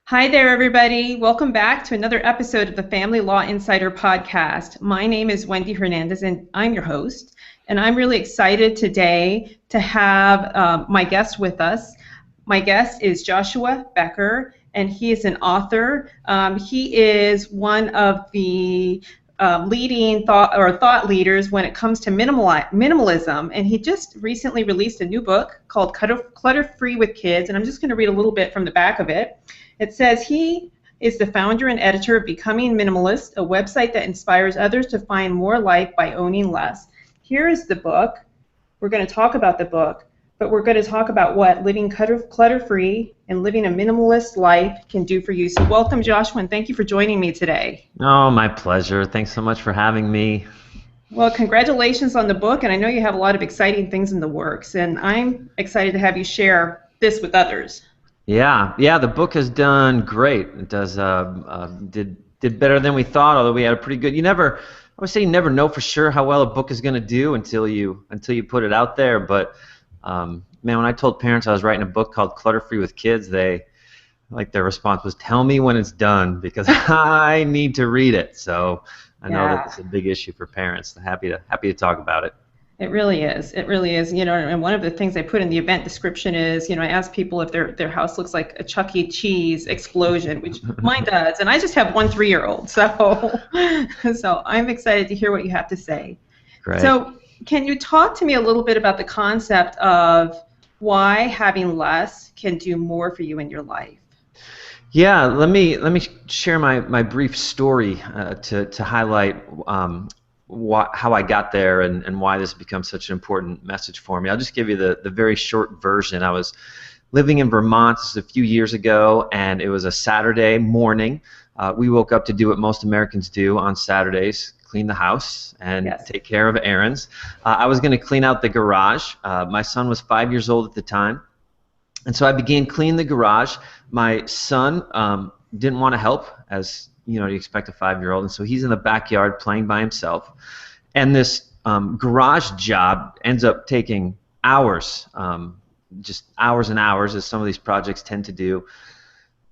Hi there, everybody. Welcome back to another episode of the Family Law Insider podcast. My name is Wendy Hernandez, and I'm your host. And I'm really excited today to have my guest with us. My guest is Joshua Becker, and he is an author. He is one of the leading thought leaders when it comes to minimalism, and he just recently released a new book called Clutter-Free with Kids, and I'm just going to read a little bit from the back of it. It says he is the founder and editor of Becoming Minimalist, a website that inspires others to find more life by owning less. Here is the book. We're going to talk about the book, but we're going to talk about what living clutter-free and living a minimalist life can do for you. So welcome, Joshua, and thank you for joining me today. Oh, my pleasure. Thanks so much for having me. Well, congratulations on the book, and I know you have a lot of exciting things in the works, and I'm excited to have you share this with others. Yeah, the book has done great. It does did better than we thought, although we had a pretty good. I would say you never know for sure how well a book is going to do until you put it out there. But man, when I told parents I was writing a book called Clutter-Free with Kids, their response was, "Tell me when it's done because I need to read it." So I know that it's a big issue for parents. Happy to talk about it. It really is. It really is. And one of the things I put in the event description is, I ask people if their house looks like a Chuck E. Cheese explosion, which mine does. And I just have one 3-year-old, so I'm excited to hear what you have to say. Great. So, can you talk to me a little bit about the concept of why having less can do more for you in your life? Yeah, let me share my brief story to highlight how I got there and why this becomes such an important message for me. I'll just give you the very short version. I was living in Vermont a few years ago, and it was a Saturday morning. We woke up to do what most Americans do on Saturdays, clean the house and take care of errands. I was going to clean out the garage. My son was 5 years old at the time, and so I began cleaning the garage. My son didn't want to help, as you expect a 5-year-old, and so he's in the backyard playing by himself. And this garage job ends up taking hours, just hours and hours, as some of these projects tend to do.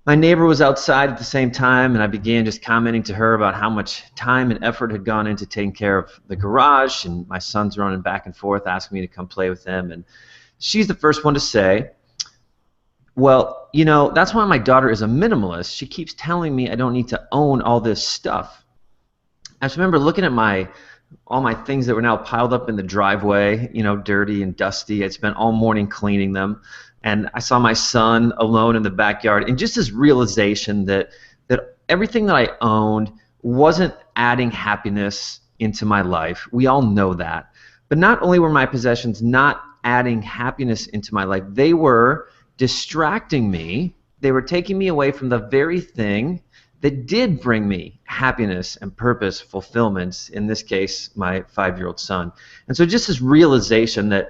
My neighbor was outside at the same time, and I began just commenting to her about how much time and effort had gone into taking care of the garage, and my son's running back and forth asking me to come play with him. And she's the first one to say, "Well, that's why my daughter is a minimalist. She keeps telling me I don't need to own all this stuff." I just remember looking at all my things that were now piled up in the driveway, dirty and dusty. I'd spent all morning cleaning them, and I saw my son alone in the backyard, and just this realization that everything that I owned wasn't adding happiness into my life. We all know that. But not only were my possessions not adding happiness into my life, they were distracting me. They were taking me away from the very thing that did bring me happiness and purpose, fulfillment, in this case, my 5-year-old son. And so just this realization that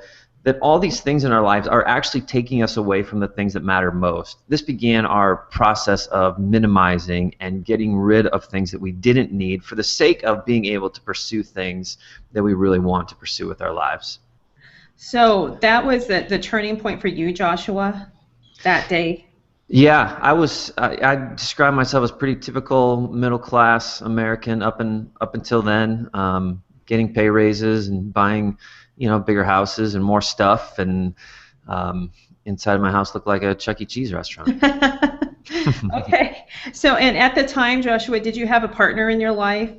all these things in our lives are actually taking us away from the things that matter most. This began our process of minimizing and getting rid of things that we didn't need for the sake of being able to pursue things that we really want to pursue with our lives. So that was the turning point for you, Joshua, that day? Yeah, I describe myself as pretty typical middle-class American up until then, getting pay raises and buying, bigger houses and more stuff, and inside my house looked like a Chuck E. Cheese restaurant. Okay. So, and at the time, Joshua, did you have a partner in your life?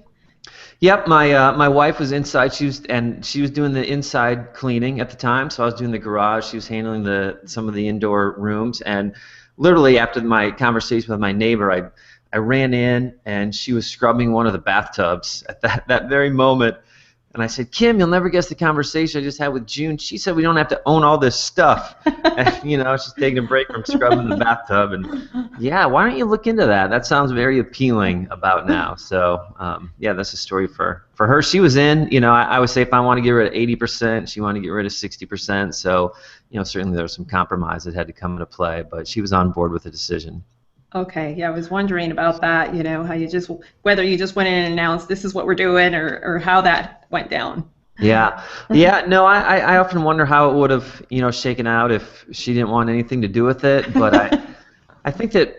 Yep, my wife was inside. She was doing the inside cleaning at the time, so I was doing the garage. She was handling some of the indoor rooms, and literally after my conversation with my neighbor, I ran in, and she was scrubbing one of the bathtubs at that very moment. And I said, "Kim, you'll never guess the conversation I just had with June. She said we don't have to own all this stuff." And, she's taking a break from scrubbing the bathtub. And, yeah, why don't you look into that? That sounds very appealing about now. So, that's a story for her. She was in. I would say if I want to get rid of 80%, she wanted to get rid of 60%. So, certainly there was some compromise that had to come into play. But she was on board with the decision. Okay, yeah, I was wondering about that, how whether you just went in and announced this is what we're doing, or how that went down. Yeah, no, I often wonder how it would have, shaken out if she didn't want anything to do with it, but I think that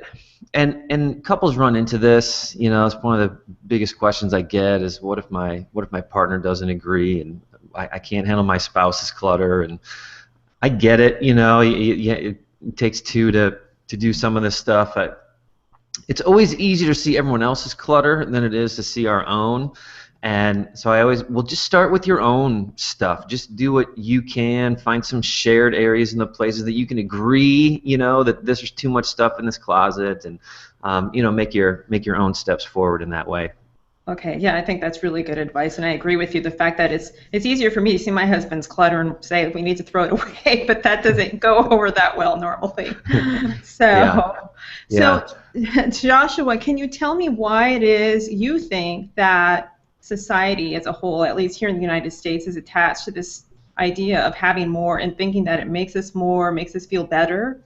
and couples run into this. It's one of the biggest questions I get is what if my partner doesn't agree, and I can't handle my spouse's clutter. And I get it. It takes two to do some of this stuff. It's always easier to see everyone else's clutter than it is to see our own. And so I always, well, just start with your own stuff. Just do what you can. Find some shared areas in the places that you can agree, that there's too much stuff in this closet, and make your own steps forward in that way. Okay, yeah, I think that's really good advice, and I agree with you. The fact that it's easier for me to see my husband's clutter and say we need to throw it away, but that doesn't go over that well normally. So, Yeah. so Joshua, can you tell me why it is you think that society as a whole, at least here in the United States, is attached to this idea of having more and thinking that it makes us more, makes us feel better?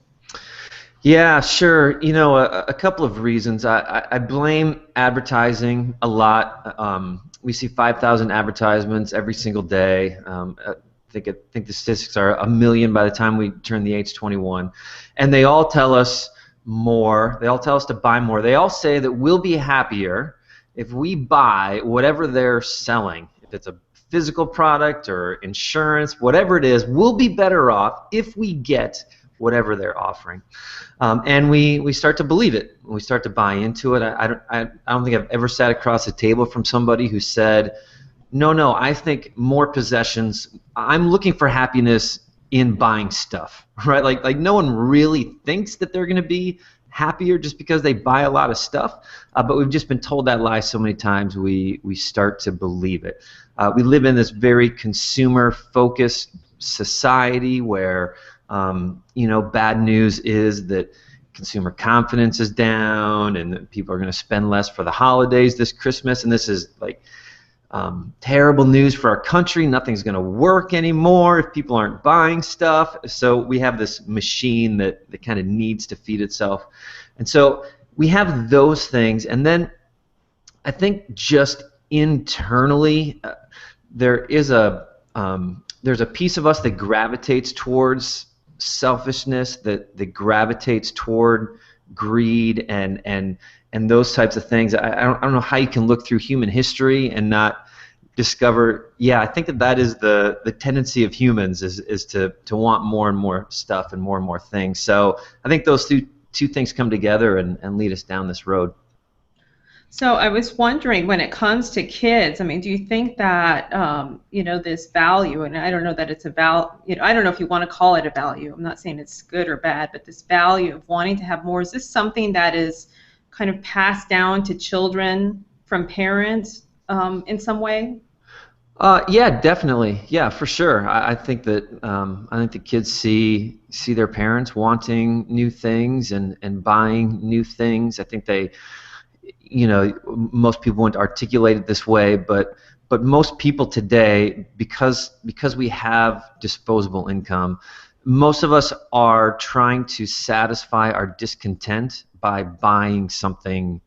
Yeah, sure. A couple of reasons. I blame advertising a lot. We see 5,000 advertisements every single day. I think the statistics are 1 million by the time we turn the age 21, and they all tell us more. They all tell us to buy more. They all say that we'll be happier if we buy whatever they're selling. If it's a physical product or insurance, whatever it is, we'll be better off if we get whatever they're offering. And we start to believe it. We start to buy into it. I don't think I've ever sat across a table from somebody who said, no, I think more possessions, I'm looking for happiness in buying stuff, right? Like no one really thinks that they're going to be happier just because they buy a lot of stuff, but we've just been told that lie so many times we start to believe it. We live in this very consumer-focused society where bad news is that consumer confidence is down, and that people are going to spend less for the holidays this Christmas, and this is like terrible news for our country. Nothing's going to work anymore if people aren't buying stuff. So we have this machine that kind of needs to feed itself. And so we have those things. And then I think just internally, there's a piece of us that gravitates towards selfishness, that gravitates toward greed and those types of things. I don't know how you can look through human history and not discover, I think that is the tendency of humans is to want more and more stuff and more things. So I think those two things come together and lead us down this road. So I was wondering, when it comes to kids, I mean, do you think that this value, and I don't know that it's a I don't know if you want to call it a value. I'm not saying it's good or bad, but this value of wanting to have more, is this something that is kind of passed down to children from parents in some way? Yeah, definitely. Yeah, for sure. I think that the kids see their parents wanting new things and buying new things. I think they, most people wouldn't articulate it this way, but most people today, because we have disposable income, most of us are trying to satisfy our discontent by buying something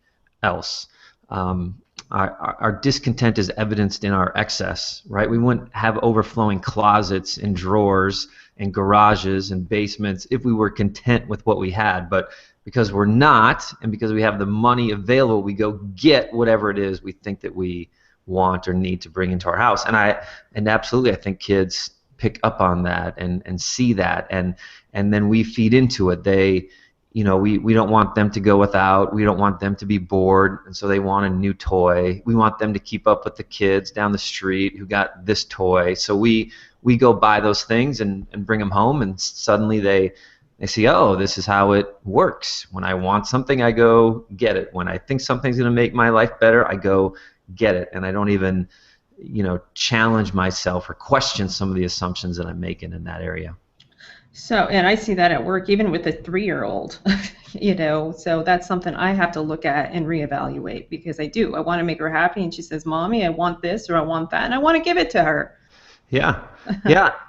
else. Our discontent is evidenced in our excess, right? We wouldn't have overflowing closets and drawers and garages and basements if we were content with what we had. But because we're not, and because we have the money available, we go get whatever it is we think that we want or need to bring into our house. And absolutely, I think kids pick up on that and see that, and then we feed into it. We don't want them to go without. We don't want them to be bored, and so they want a new toy. We want them to keep up with the kids down the street who got this toy. So we go buy those things and bring them home, and suddenly they see, oh, this is how it works. When I want something, I go get it. When I think something's going to make my life better, I go get it, and I don't even challenge myself or question some of the assumptions that I'm making in that area. So, and I see that at work, even with a 3-year-old, so that's something I have to look at and reevaluate, because I want to make her happy, and she says, Mommy, I want this or I want that, and I want to give it to her. Yeah,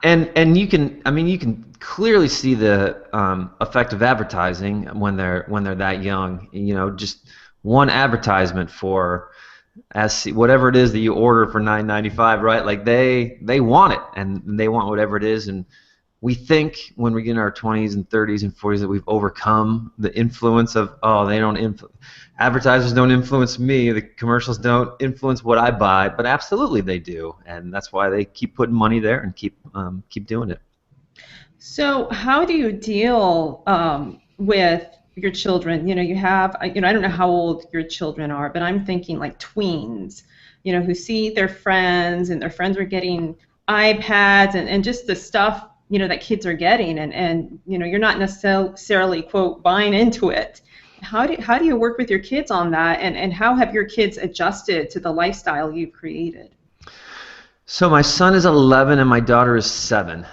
and you can clearly see the effect of advertising when they're that young. Just one advertisement for whatever it is that you order for $9.95, right? Like they want it, and they want whatever it is, and we think when we get in our 20s and 30s and 40s that we've overcome the influence of, oh, they don't advertisers don't influence me, the commercials don't influence what I buy, but absolutely they do, and that's why they keep putting money there and keep doing it. So how do you deal with your children? You have, I don't know how old your children are, but I'm thinking like tweens, who see their friends and their friends are getting iPads and just the stuff, that kids are getting, and you're not necessarily, quote, buying into it. How do you work with your kids on that, and how have your kids adjusted to the lifestyle you've created? So my son is 11 and my daughter is 7.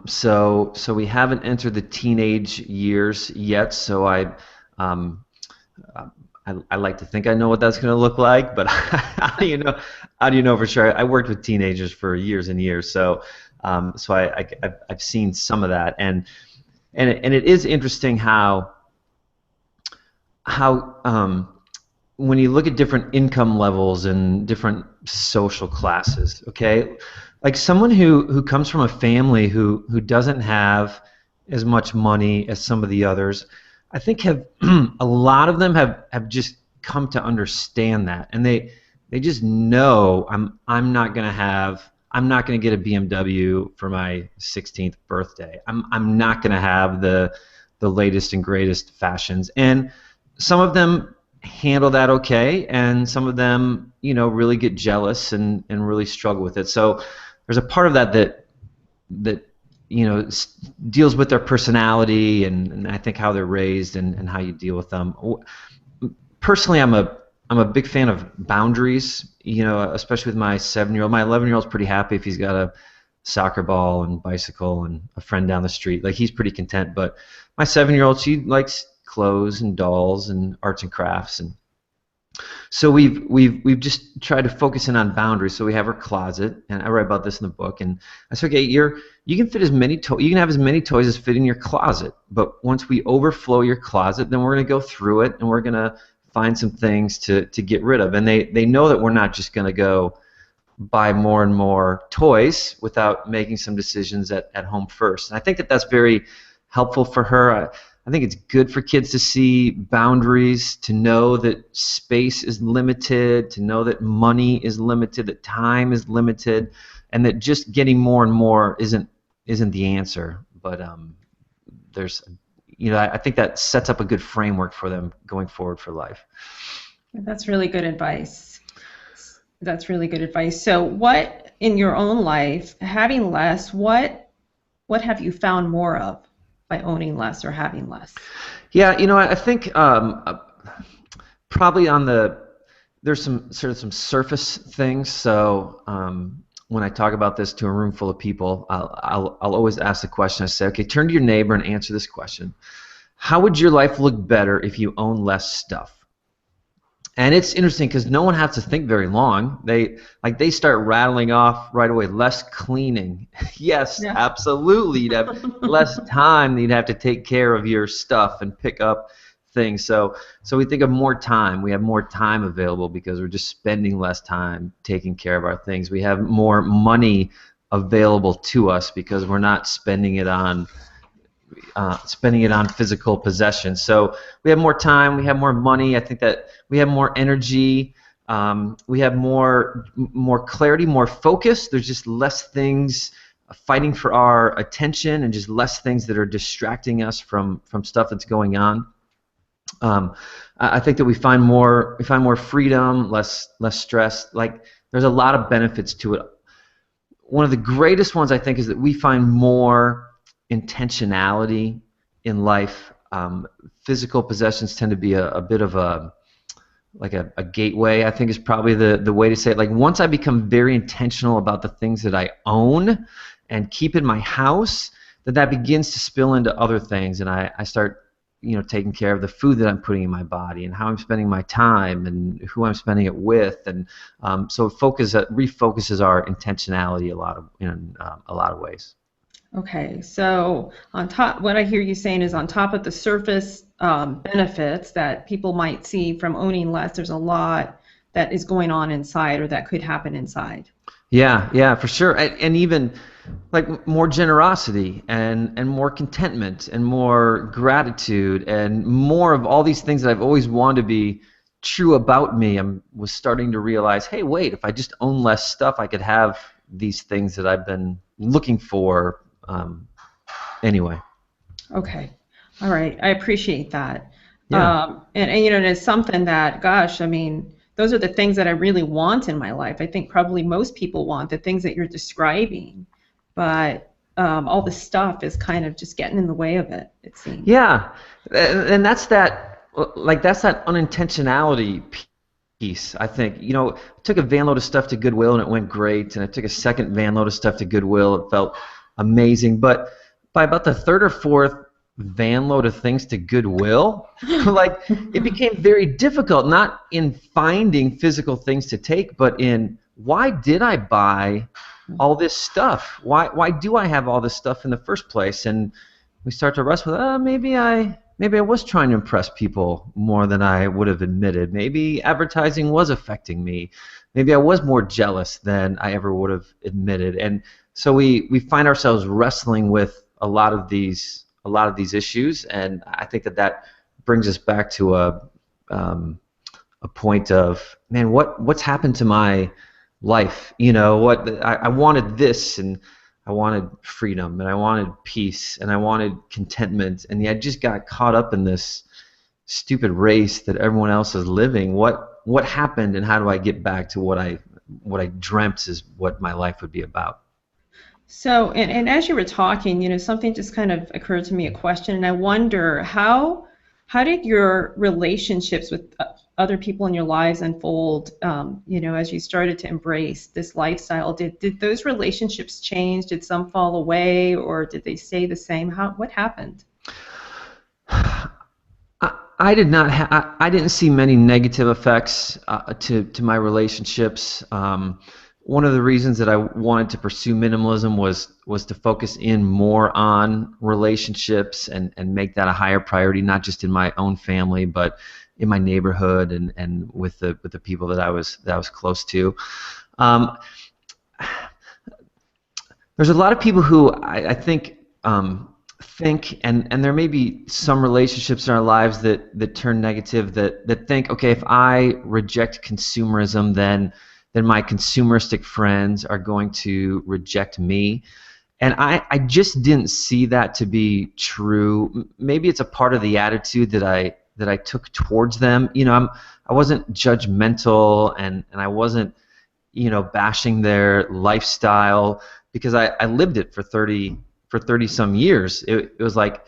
So we haven't entered the teenage years yet. So I like to think I know what that's going to look like, but how do you know? How do you know for sure? I worked with teenagers for years and years, so I've seen some of that, and it is interesting how when you look at different income levels and different social classes, okay, like someone who comes from a family who doesn't have as much money as some of the others, I think have a lot of them have just come to understand that, and they just know I'm not gonna get a BMW for my 16th birthday. I'm not gonna have the latest and greatest fashions, and some of them handle that okay, and some of them really get jealous and really struggle with it. So there's a part of that deals with their personality and I think how they're raised and how you deal with them. Personally, I'm a big fan of boundaries, especially with my 7-year-old. My 11-year-old's pretty happy if he's got a soccer ball and bicycle and a friend down the street. Like, he's pretty content. But my 7-year-old, she likes clothes and dolls and arts and crafts, and so we've just tried to focus in on boundaries. So we have our closet, and I write about this in the book. And I said, okay, you can fit as many you can have as many toys as fit in your closet. But once we overflow your closet, then we're going to go through it and we're going to find some things to get rid of. And they know that we're not just going to go buy more and more toys without making some decisions at home first. And I think that that's very helpful for her. I think it's good for kids to see boundaries, to know that space is limited, to know that money is limited, that time is limited, and that just getting more and more isn't the answer. But I think that sets up a good framework for them going forward for life. That's really good advice. That's really good advice. So what in your own life, having less, what have you found more of by owning less or having less? Yeah, I think probably there's some surface things. So when I talk about this to a room full of people, I'll always ask the question. I say, okay, turn to your neighbor and answer this question. How would your life look better if you own less stuff? And it's interesting because no one has to think very long. They start rattling off right away. Less cleaning. Yes, yeah. Absolutely. You'd have less time. You'd have to take care of your stuff and pick up things. So we think of more time. We have more time available because we're just spending less time taking care of our things. We have more money available to us because we're not spending it on physical possessions. So we have more time, we have more money. I think that we have more energy, we have more clarity, more focus. There's just less things fighting for our attention and just less things that are distracting us from stuff that's going on. I think that we find more freedom, less stress. Like, there's a lot of benefits to it. One of the greatest ones, I think, is that we find more intentionality in life. Physical possessions tend to be a bit of a gateway, I think, is probably the way to say it. Like, once I become very intentional about the things that I own and keep in my house, that begins to spill into other things, and I start taking care of the food that I'm putting in my body and how I'm spending my time and who I'm spending it with, and so it refocuses our intentionality in a lot of ways. Okay, so on top, what I hear you saying is, on top of the surface benefits that people might see from owning less, there's a lot that is going on inside or that could happen inside. Yeah, yeah, for sure. And even like more generosity and more contentment and more gratitude and more of all these things that I've always wanted to be true about me. I was starting to realize, hey, wait, if I just own less stuff, I could have these things that I've been looking for anyway. Okay. All right. I appreciate that. Yeah. And you know, and it's something that, gosh, I mean, those are the things that I really want in my life. I think probably most people want the things that you're describing, but all the stuff is kind of just getting in the way of it, it seems. Yeah, and that's that unintentionality piece. I think I took a van load of stuff to Goodwill and it went great, and I took a second van load of stuff to Goodwill. It felt amazing, but by about the third or fourth van load of things to Goodwill, like it became very difficult. Not in finding physical things to take, but in why did I buy all this stuff? Why do I have all this stuff in the first place? And we start to wrestle with, maybe I was trying to impress people more than I would have admitted. Maybe advertising was affecting me. Maybe I was more jealous than I ever would have admitted. And so we find ourselves wrestling with a lot of these issues, and I think that brings us back to a point of, man, what's happened to my life? I wanted this, and I wanted freedom, and I wanted peace, and I wanted contentment, and I just got caught up in this stupid race that everyone else is living. What happened, and how do I get back to what I dreamt is what my life would be about? So, and as you were talking, you know, something just kind of occurred to me, a question, and I wonder how did your relationships with other people in your lives unfold, you know, as you started to embrace this lifestyle? Did those relationships change? Did some fall away, or did they stay the same? What happened? I did not. I didn't see many negative effects to my relationships. One of the reasons that I wanted to pursue minimalism was to focus in more on relationships and make that a higher priority, not just in my own family, but in my neighborhood and with the people that I was close to. Um, there's a lot of people who I think think, and there may be some relationships in our lives that turn negative, that think, okay, if I reject consumerism, then my consumeristic friends are going to reject me. And I just didn't see that to be true. Maybe it's a part of the attitude that I took towards them. I wasn't judgmental, and I wasn't bashing their lifestyle, because I lived it for 30 some years. It was like,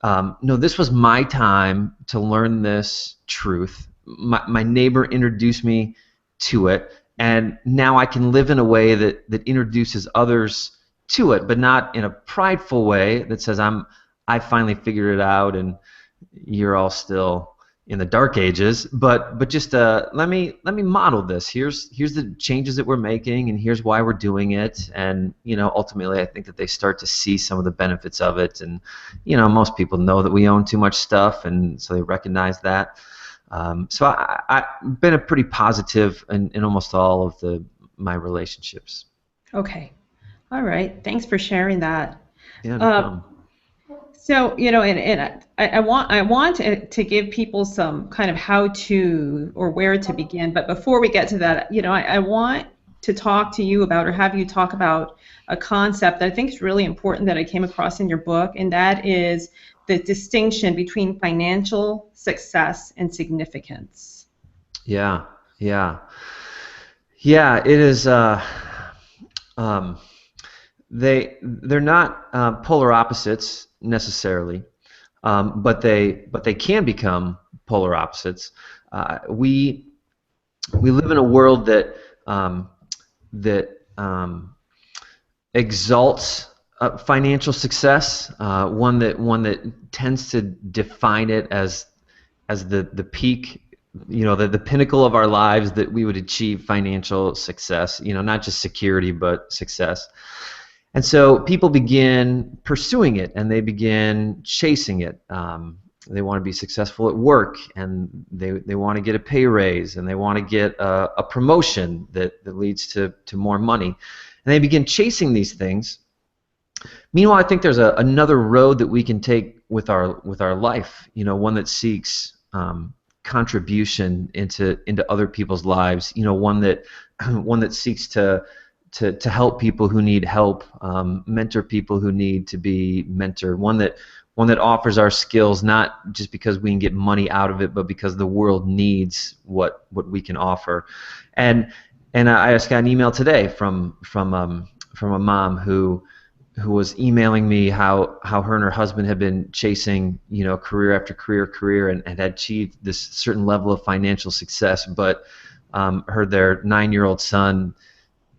no, this was my time to learn this truth. My neighbor introduced me to it, and now I can live in a way that introduces others to it, but not in a prideful way that says I finally figured it out and you're all still in the dark ages. But just let me model this. Here's the changes that we're making, and here's why we're doing it. And ultimately, I think that they start to see some of the benefits of it. And most people know that we own too much stuff, and so they recognize that. So I've been a pretty positive in almost all of my relationships. Okay. All right. Thanks for sharing that. Yeah, no Uh, problem. So, you know, and I want to give people some kind of how to or where to begin. But before we get to that, you know, I want to talk to you about or have you talk about a concept that I think is really important that I came across in your book, and that is the distinction between financial success and significance. Yeah, yeah, yeah. It is. Um, they're not polar opposites necessarily, but they can become polar opposites. We live in a world that exalts financial success, one that tends to define it as the peak, the pinnacle of our lives, that we would achieve financial success, not just security but success. And so people begin pursuing it, and they begin chasing it. they want to be successful at work, and they want to get a pay raise, and they want to get a promotion that leads to more money, and they begin chasing these things. Meanwhile, I think there's another road that we can take with our life, one that seeks contribution into other people's lives, one that seeks to help people who need help, mentor people who need to be mentored, one that offers our skills not just because we can get money out of it, but because the world needs what we can offer. And I just got an email today from a mom who was emailing me how her and her husband had been chasing, career after career, and had achieved this certain level of financial success, but heard their 9-year-old son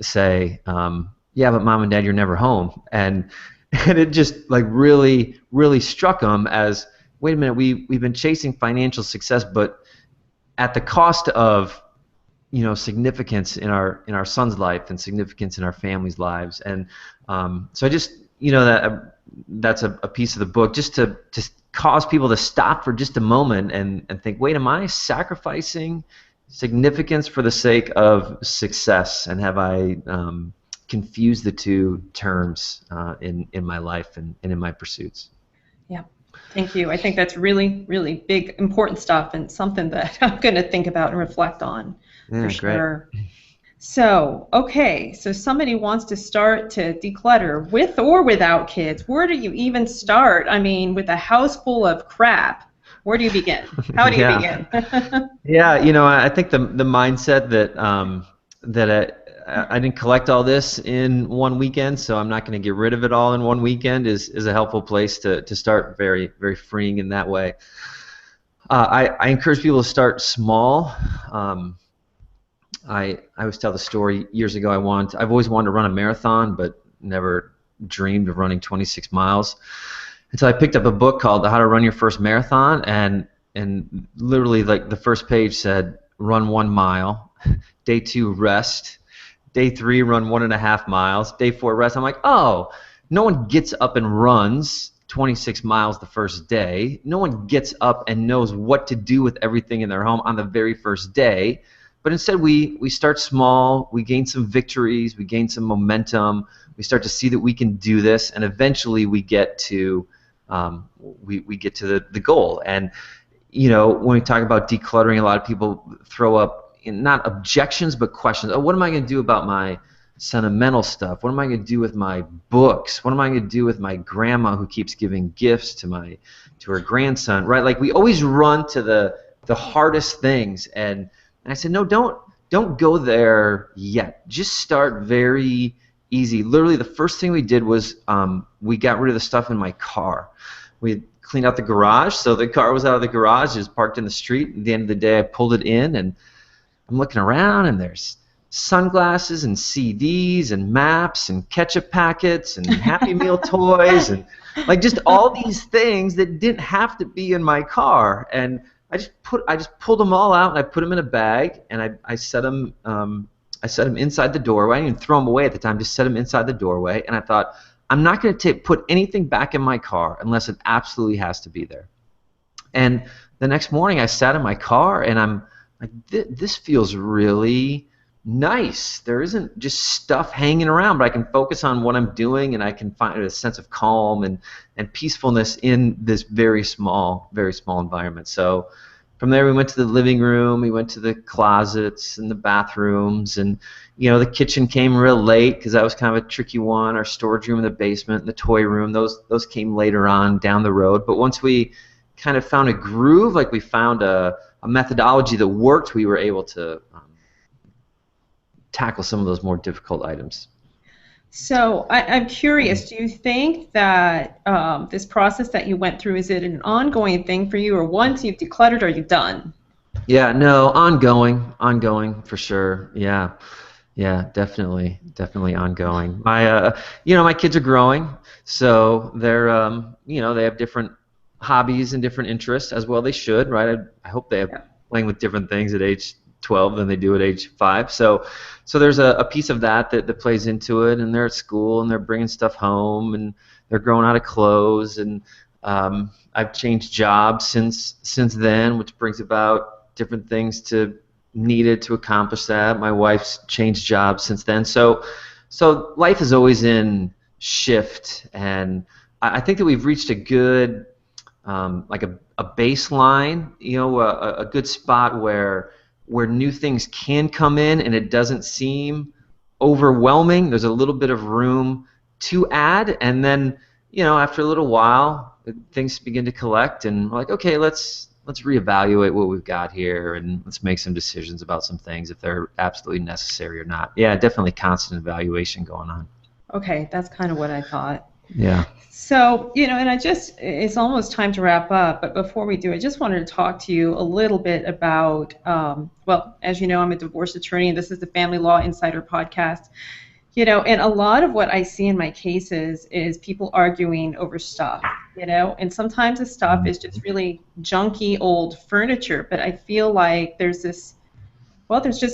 say, yeah, but mom and dad, you're never home. And it just like really struck them as, wait a minute, we've been chasing financial success, but at the cost of significance in our son's life and significance in our family's lives. And so I just, that's a piece of the book, just to cause people to stop for just a moment and think, wait, am I sacrificing significance for the sake of success? And have I confused the two terms in my life and in my pursuits? Yeah. Thank you. I think that's really, really big, important stuff, and something that I'm going to think about and reflect on. Yeah, for sure. Great. So, okay, so somebody wants to start to declutter with or without kids. Where do you even start? I mean, with a house full of crap, where do you begin? How do you begin? Yeah, I think the mindset that I didn't collect all this in one weekend, so I'm not going to get rid of it all in one weekend is a helpful place to start. Very, very freeing in that way. I encourage people to start small. I always tell the story. Years ago, I've always wanted to run a marathon, but never dreamed of running 26 miles. And so I picked up a book called How to Run Your First Marathon, and literally like the first page said, run 1 mile, day 2 rest, day 3 run 1.5 miles, day 4 rest. I'm like, oh, no one gets up and runs 26 miles the first day. No one gets up and knows what to do with everything in their home on the very first day. But instead we start small, we gain some victories, we gain some momentum, we start to see that we can do this, and eventually we get to we get to the goal. And when we talk about decluttering, a lot of people throw up not objections but questions. Oh, what am I going to do about my sentimental stuff? What am I going to do with my books? What am I going to do with my grandma who keeps giving gifts to her grandson? Right? Like we always run to the hardest things, and I said, no, don't go there yet. Just start very easy. Literally, the first thing we did was we got rid of the stuff in my car. We cleaned out the garage, so the car was out of the garage. It was parked in the street. At the end of the day, I pulled it in, and I'm looking around, and there's sunglasses and CDs and maps and ketchup packets and Happy Meal toys and like just all these things that didn't have to be in my car. And I just pulled them all out, and I put them in a bag, and I set them inside the doorway. I didn't even throw them away at the time, just set them inside the doorway. And I thought, I'm not going to put anything back in my car unless it absolutely has to be there. And the next morning I sat in my car, and I'm like, this feels really nice. There isn't just stuff hanging around, but I can focus on what I'm doing, and I can find a sense of calm and peacefulness in this very small environment. So from there we went to the living room, we went to the closets and the bathrooms, and the kitchen came real late because that was kind of a tricky one. Our storage room in the basement and the toy room, those came later on down the road. But once we kind of found a groove, like we found a methodology that worked, we were able to tackle some of those more difficult items. So I'm curious, do you think that this process that you went through, is it an ongoing thing for you, or once you've decluttered, are you done? Yeah, no, ongoing for sure. Yeah, definitely ongoing. My kids are growing, so they're they have different hobbies and different interests, as well they should, right? I hope they have playing with different things at age 12 than they do at age 5. So there's a piece of that plays into it, and they're at school and they're bringing stuff home and they're growing out of clothes, and I've changed jobs since then, which brings about different things needed to accomplish that. My wife's changed jobs since then. So life is always in shift, and I think that we've reached a good like a baseline, a good spot where new things can come in and it doesn't seem overwhelming. There's a little bit of room to add, and then after a little while things begin to collect, and we're like, okay, let's reevaluate what we've got here, and let's make some decisions about some things if they're absolutely necessary or not. Yeah, definitely constant evaluation going on. Okay, that's kind of what I thought. Yeah. So, and it's almost time to wrap up, but before we do, I just wanted to talk to you a little bit about, well, as you know, I'm a divorce attorney, and this is the Family Law Insider podcast. And a lot of what I see in my cases is people arguing over stuff, and sometimes the stuff is just really junky old furniture, but I feel like there's just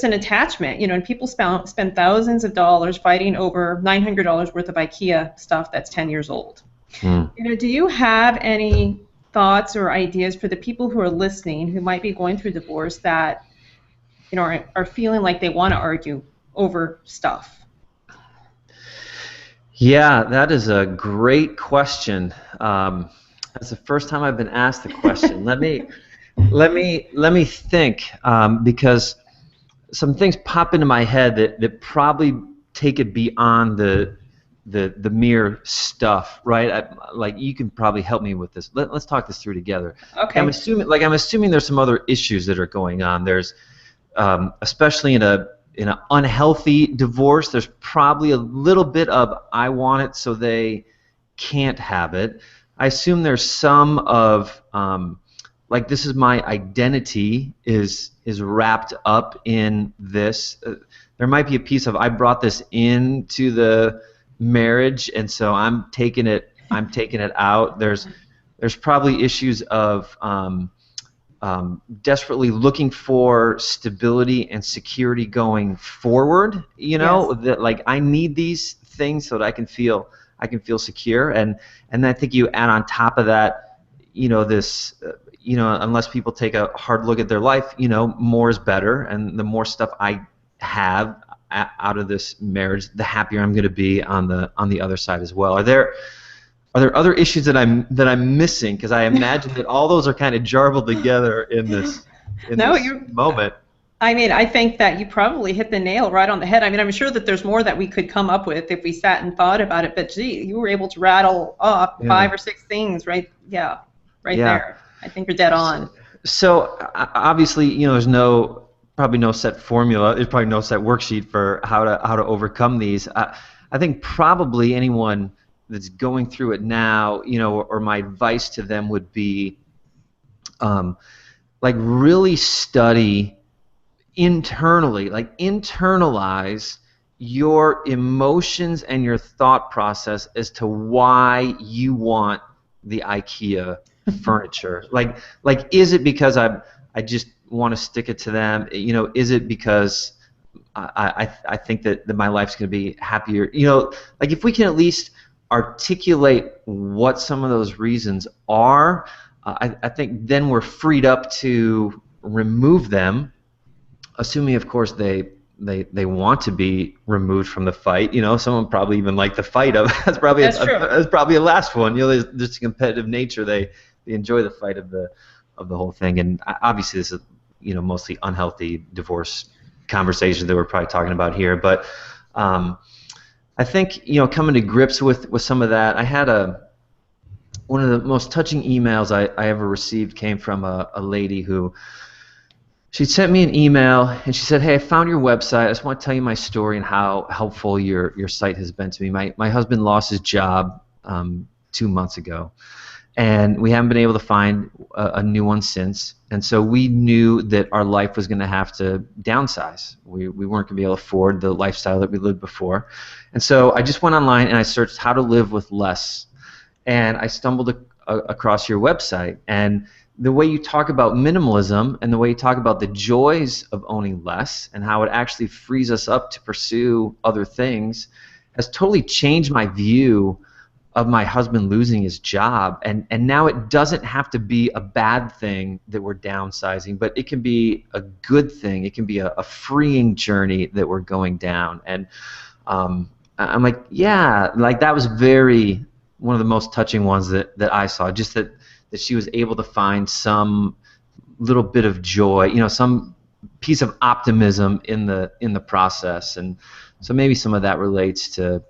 an attachment, and people spend thousands of dollars fighting over $900 worth of IKEA stuff that's 10 years old. Do you have any thoughts or ideas for the people who are listening who might be going through divorce that, are feeling like they want to argue over stuff? Yeah, that is a great question. That's the first time I've been asked the question. Let me think, because some things pop into my head that probably take it beyond the mere stuff, right? Like, you can probably help me with this. Let's talk this through together. Okay. I'm assuming there's some other issues that are going on. There's especially in an unhealthy divorce, there's probably a little bit of I want it so they can't have it. I assume there's some of like, this is my identity is wrapped up in this. There might be a piece of I brought this into the marriage, and so I'm taking it out. There's probably issues of desperately looking for stability and security going forward. Yes. That, like, I need these things so that I can feel secure, and I think you add on top of that, this. Unless people take a hard look at their life, more is better, and the more stuff I have out of this marriage, the happier I'm going to be on the other side as well. Are there other issues that I'm missing? Because I imagine that all those are kind of jarbled together in this moment. I mean, I think that you probably hit the nail right on the head. I mean, I'm sure that there's more that we could come up with if we sat and thought about it, but gee, you were able to rattle off 5 or 6 things, right? Yeah, right there. I think you're dead on. So obviously, there's probably no set formula. There's probably no set worksheet for how to overcome these. I think probably anyone that's going through it now, or my advice to them would be, like, really study internally, like, internalize your emotions and your thought process as to why you want the IKEA furniture. Like, is it because I just want to stick it to them? Is it because I think that my life's going to be happier? Like, if we can at least articulate what some of those reasons are, I think then we're freed up to remove them, assuming, of course, they want to be removed from the fight. Someone probably even like the fight of that's probably a last one. There's just a competitive nature. They enjoy the fight of the whole thing. And obviously this is mostly unhealthy divorce conversations that we're probably talking about here. But I think coming to grips with some of that. I had one of the most touching emails I ever received came from a lady who. She sent me an email, and she said, "Hey, I found your website. I just want to tell you my story and how helpful your site has been to me. My husband lost his job 2 months ago, and we haven't been able to find a new one since. And so we knew that our life was going to have to downsize. We weren't going to be able to afford the lifestyle that we lived before. And so I just went online and I searched how to live with less, and I stumbled across your website. And the way you talk about minimalism and the way you talk about the joys of owning less and how it actually frees us up to pursue other things has totally changed my view my husband losing his job, and now it doesn't have to be a bad thing that we're downsizing, but it can be a good thing. It can be a freeing journey that we're going down. And I'm like, yeah, like that was very one of the most touching ones that I saw. Just that she was able to find some little bit of joy, you know, some piece of optimism in the process. And so maybe some of that relates to,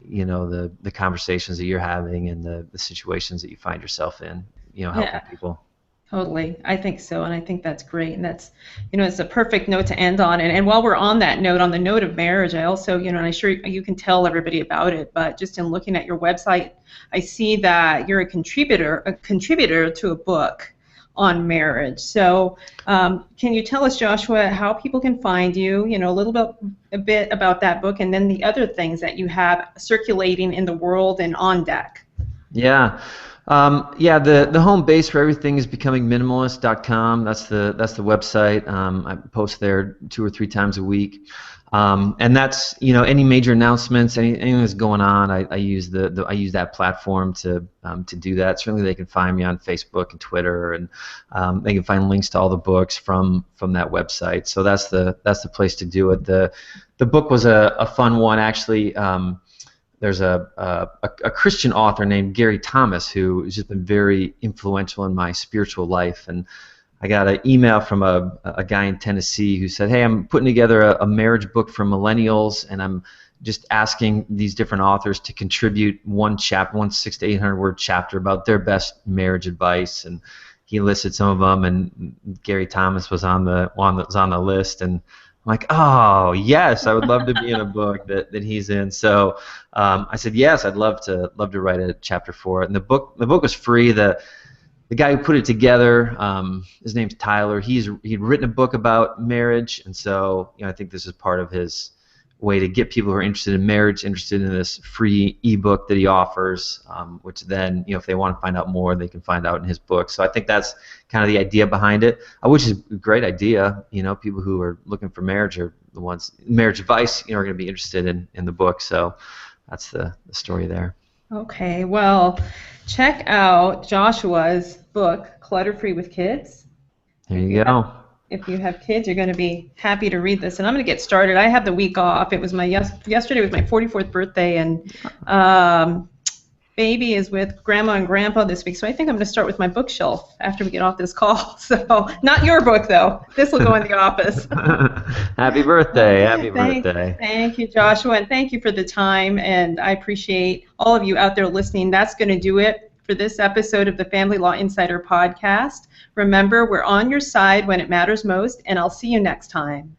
you know, the conversations that you're having and the situations that you find yourself in, you know, helping people. Totally. I think so, and I think that's great, and that's, you know, it's a perfect note to end on. And while we're on that note, on the note of marriage, I also, you know, and I'm sure you can tell everybody about it, but just in looking at your website, I see that you're a contributor to a book on marriage. So can you tell us, Joshua, how people can find you, you know, a bit about that book, and then the other things that you have circulating in the world and on deck? Yeah. The home base for everything is becomingminimalist.com. That's the website. I post there 2 or 3 times a week. And that's, you know, any major announcements, anything that's going on, I use I use that platform to do that. Certainly they can find me on Facebook and Twitter, and they can find links to all the books from that website. So that's the place to do it. The book was a fun one, actually. There's a Christian author named Gary Thomas who has just been very influential in my spiritual life, and I got an email from a guy in Tennessee who said, hey, I'm putting together a marriage book for millennials, and I'm just asking these different authors to contribute one 600 to 800 word chapter about their best marriage advice. And he listed some of them, and Gary Thomas was on the one that was on the list. And I'm like, oh yes, I would love to be in a book that he's in. So I said yes, I'd love to write a chapter for it. And the book was free. The guy who put it together, his name's Tyler. He'd written a book about marriage, and so, you know, I think this is part of his way to get people who are interested in marriage interested in this free ebook that he offers, which then, you know, if they want to find out more, they can find out in his book. So I think that's kind of the idea behind it, which is a great idea. You know, people who are looking for marriage are the ones, marriage advice, you know, are going to be interested in the book. So that's the story there. Okay, well, check out Joshua's book, Clutterfree with Kids. There you go. If you have kids, you're going to be happy to read this. And I'm going to get started. I have the week off. It was yesterday was my 44th birthday, and baby is with Grandma and Grandpa this week. So I think I'm going to start with my bookshelf after we get off this call. So not your book, though. This will go in the office. Happy birthday. Happy birthday. Thank you, Joshua, and thank you for the time. And I appreciate all of you out there listening. That's going to do it for this episode of the Family Law Insider podcast. Remember, we're on your side when it matters most, and I'll see you next time.